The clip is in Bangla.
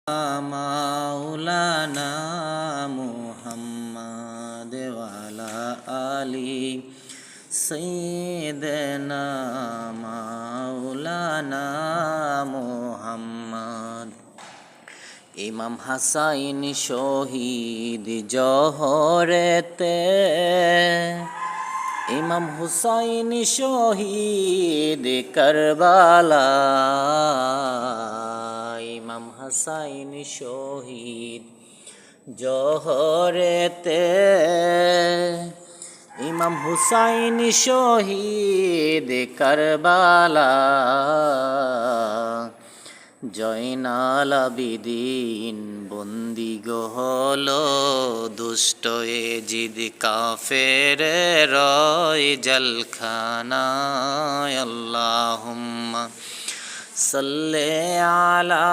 মাওলানা মুহাম্মদ ওয়ালা আলি সাইয়্যিদিনা মাওলানা মুহাম্মদ। ইমাম হাসাইন শহীদ জহরেতে, ইমাম হুসাইন শহীদ কারবালা, ইমাম হাসাইন শহীদ জহরেতে, ইমাম হুসাইন শহীদ কারবালা। জয়নাল আবিদিন বন্দি হলো দুষ্ট এজিদ কাফের রয় জেলখানায়। আল্লাহুম্মা সাল্লি আলা